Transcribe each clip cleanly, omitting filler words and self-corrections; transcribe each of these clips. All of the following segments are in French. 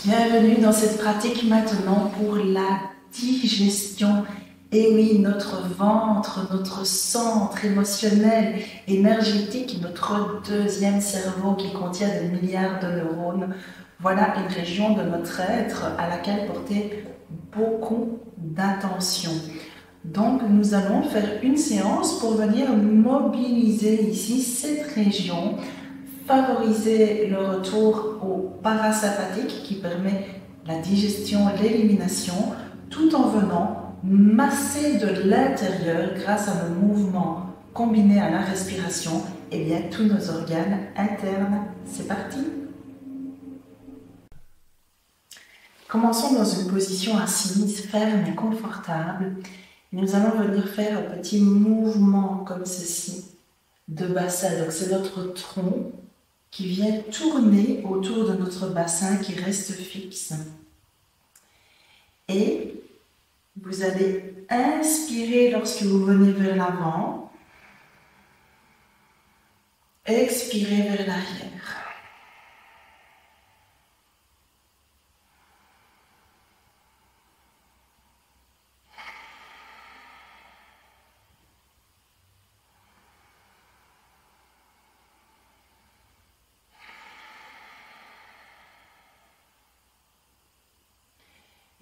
Bienvenue dans cette pratique maintenant pour la digestion. Et oui, notre ventre, notre centre émotionnel, énergétique, notre deuxième cerveau qui contient des milliards de neurones, voilà une région de notre être à laquelle porter beaucoup d'attention. Donc nous allons faire une séance pour venir mobiliser ici cette région, favoriser le retour au parasympathique qui permet la digestion et l'élimination, tout en venant masser de l'intérieur grâce à nos mouvements combinés à la respiration, et bien tous nos organes internes. C'est parti! Commençons dans une position assise, ferme et confortable. Nous allons venir faire un petit mouvement comme ceci de bassin. Donc c'est notre tronc qui vient tourner autour de notre bassin qui reste fixe. Et vous allez inspirer lorsque vous venez vers l'avant, expirez vers l'arrière.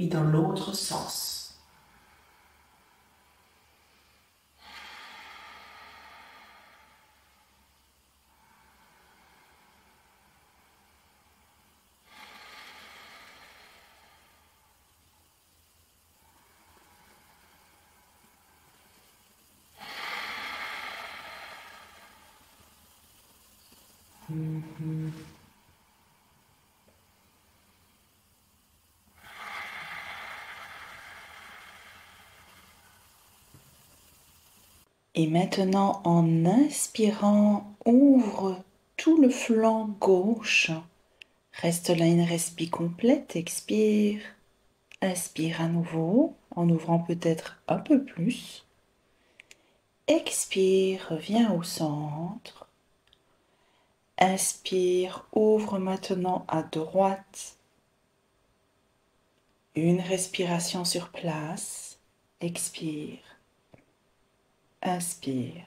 Et dans l'autre sens. Et maintenant, en inspirant, ouvre tout le flanc gauche. Reste là une respi complète, expire. Inspire à nouveau, en ouvrant peut-être un peu plus. Expire, reviens au centre. Inspire, ouvre maintenant à droite. Une respiration sur place. Expire. Inspire.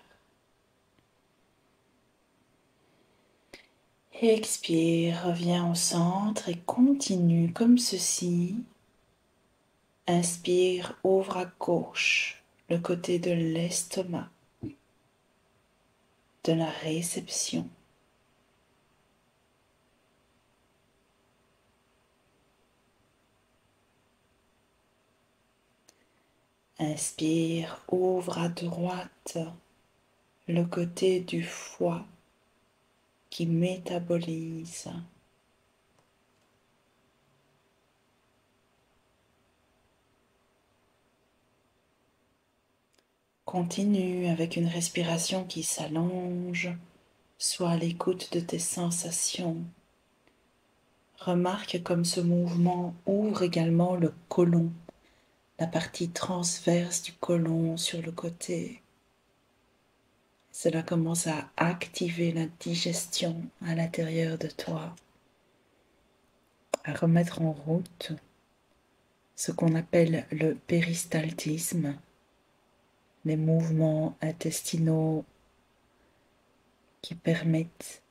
Expire, reviens au centre et continue comme ceci. Inspire, ouvre à gauche, le côté de l'estomac, de la réception. Inspire, ouvre à droite, le côté du foie qui métabolise. Continue avec une respiration qui s'allonge, sois à l'écoute de tes sensations. Remarque comme ce mouvement ouvre également le côlon, la partie transverse du côlon sur le côté. Cela commence à activer la digestion à l'intérieur de toi, à remettre en route ce qu'on appelle le péristaltisme, les mouvements intestinaux qui permettent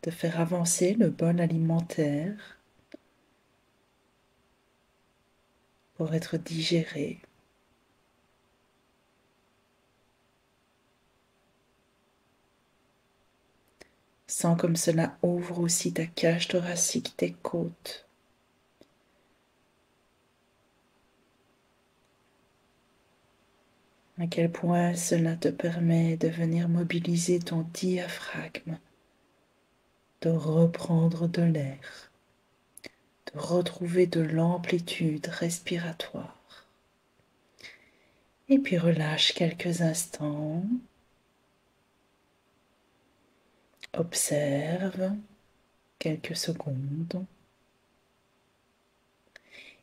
de faire avancer le bol alimentaire pour être digéré. Sens comme cela ouvre aussi ta cage thoracique, tes côtes. À quel point cela te permet de venir mobiliser ton diaphragme, de reprendre de l'air, de retrouver de l'amplitude respiratoire. Et puis relâche quelques instants. Observe quelques secondes.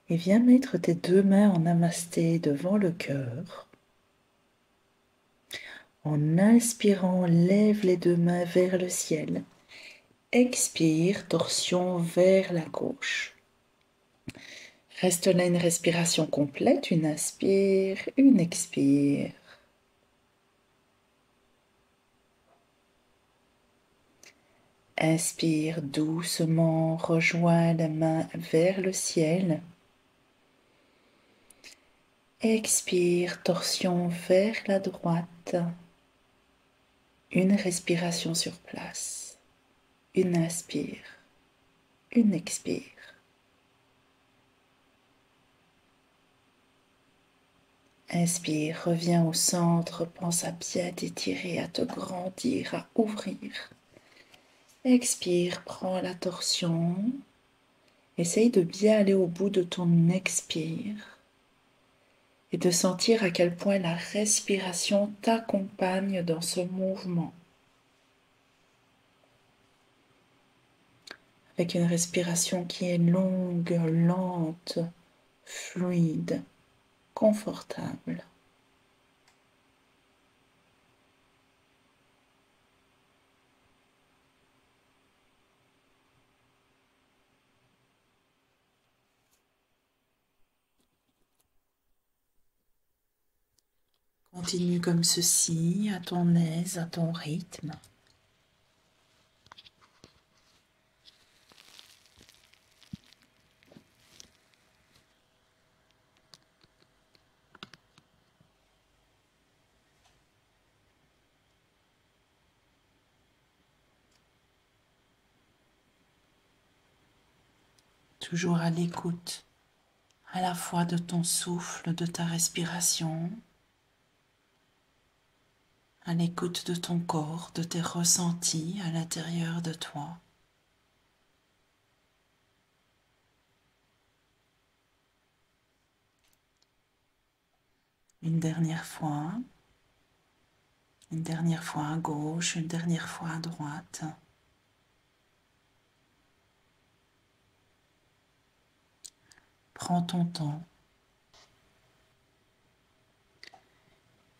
Et viens mettre tes deux mains en namasté devant le cœur. En inspirant, lève les deux mains vers le ciel. Expire, torsion vers la gauche. Reste là une respiration complète, une inspire, une expire. Inspire doucement, rejoins les mains vers le ciel. Expire, torsion vers la droite. Une respiration sur place. Une inspire, une expire. Inspire, reviens au centre, pense à bien t'étirer, à te grandir, à ouvrir. Expire, prends la torsion. Essaye de bien aller au bout de ton expire et de sentir à quel point la respiration t'accompagne dans ce mouvement. Avec une respiration qui est longue, lente, fluide, confortable. Continue comme ceci, à ton aise, à ton rythme. Toujours à l'écoute, à la fois de ton souffle, de ta respiration, à l'écoute de ton corps, de tes ressentis à l'intérieur de toi. Une dernière fois à gauche, une dernière fois à droite. Prends ton temps.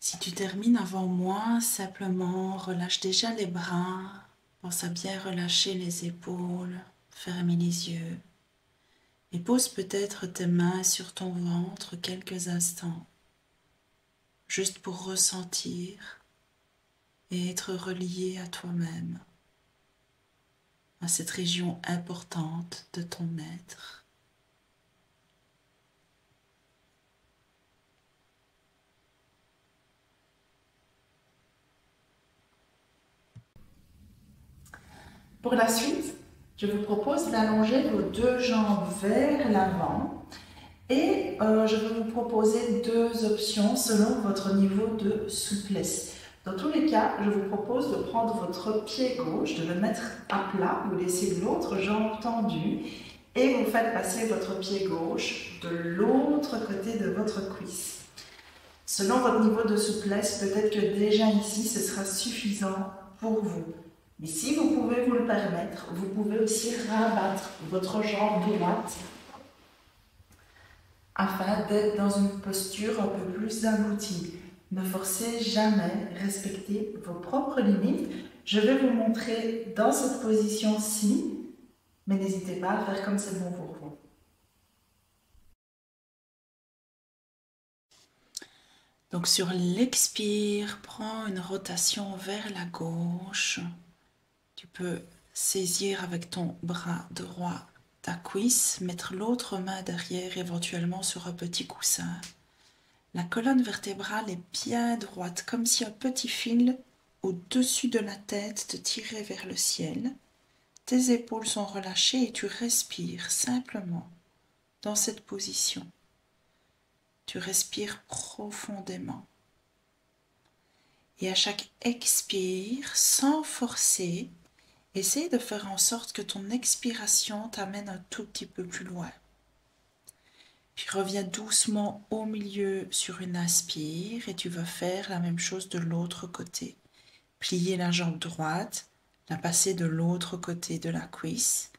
Si tu termines avant moi, simplement relâche déjà les bras, pense à bien relâcher les épaules, fermer les yeux et pose peut-être tes mains sur ton ventre quelques instants, juste pour ressentir et être relié à toi-même, à cette région importante de ton être. Pour la suite, je vous propose d'allonger vos deux jambes vers l'avant et je vais vous proposer deux options selon votre niveau de souplesse. Dans tous les cas, je vous propose de prendre votre pied gauche, de le mettre à plat, vous laissez l'autre jambe tendue et vous faites passer votre pied gauche de l'autre côté de votre cuisse. Selon votre niveau de souplesse, peut-être que déjà ici, ce sera suffisant pour vous. Mais si vous pouvez vous le permettre, vous pouvez aussi rabattre votre jambe droite afin d'être dans une posture un peu plus aboutie. Ne forcez jamais, respectez vos propres limites. Je vais vous montrer dans cette position-ci, mais n'hésitez pas à faire comme c'est bon pour vous. Donc sur l'expire, prends une rotation vers la gauche. Tu peux saisir avec ton bras droit ta cuisse, mettre l'autre main derrière, éventuellement sur un petit coussin. La colonne vertébrale est bien droite, comme si un petit fil au-dessus de la tête te tirait vers le ciel. Tes épaules sont relâchées et tu respires simplement dans cette position. Tu respires profondément. Et à chaque expire, sans forcer, essaye de faire en sorte que ton expiration t'amène un tout petit peu plus loin. Puis reviens doucement au milieu sur une inspire et tu vas faire la même chose de l'autre côté. Plier la jambe droite, la passer de l'autre côté de la cuisse.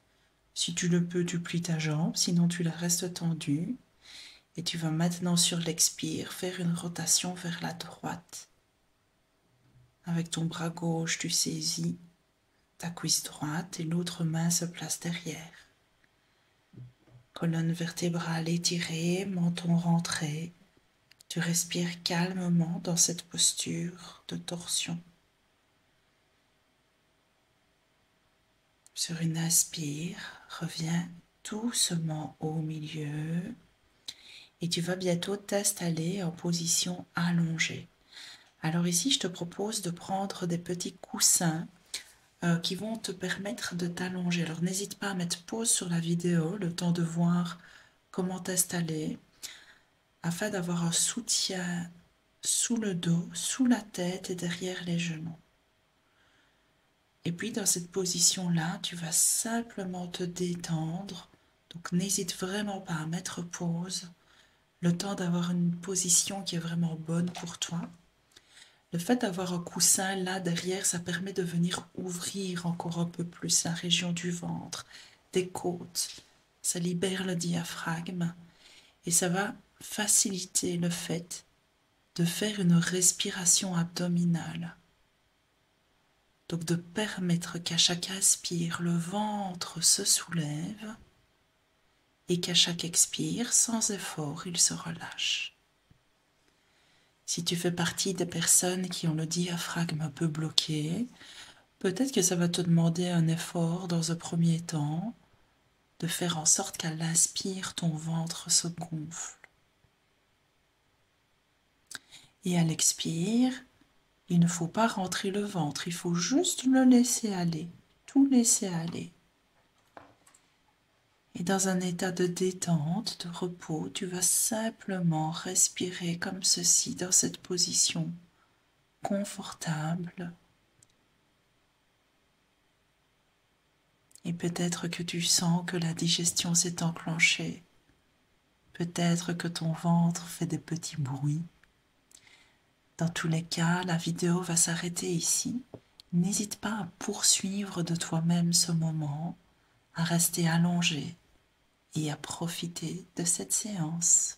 Si tu le peux, tu plies ta jambe, sinon tu la restes tendue. Et tu vas maintenant sur l'expire faire une rotation vers la droite. Avec ton bras gauche, tu saisis ta cuisse droite et l'autre main se place derrière. Colonne vertébrale étirée, menton rentré. Tu respires calmement dans cette posture de torsion. Sur une inspire, reviens doucement au milieu et tu vas bientôt t'installer en position allongée. Alors ici, je te propose de prendre des petits coussins qui vont te permettre de t'allonger. Alors n'hésite pas à mettre pause sur la vidéo, le temps de voir comment t'installer, afin d'avoir un soutien sous le dos, sous la tête et derrière les genoux. Et puis dans cette position-là, tu vas simplement te détendre. Donc n'hésite vraiment pas à mettre pause, le temps d'avoir une position qui est vraiment bonne pour toi. Le fait d'avoir un coussin là derrière, ça permet de venir ouvrir encore un peu plus la région du ventre, des côtes. Ça libère le diaphragme et ça va faciliter le fait de faire une respiration abdominale. Donc de permettre qu'à chaque inspire, le ventre se soulève et qu'à chaque expire, sans effort, il se relâche. Si tu fais partie des personnes qui ont le diaphragme un peu bloqué, peut-être que ça va te demander un effort dans un premier temps, de faire en sorte qu'à l'inspire, ton ventre se gonfle. Et à l'expire, il ne faut pas rentrer le ventre, il faut juste le laisser aller, tout laisser aller. Et dans un état de détente, de repos, tu vas simplement respirer comme ceci, dans cette position confortable. Et peut-être que tu sens que la digestion s'est enclenchée. Peut-être que ton ventre fait des petits bruits. Dans tous les cas, la vidéo va s'arrêter ici. N'hésite pas à poursuivre de toi-même ce moment, à rester allongé et à profiter de cette séance.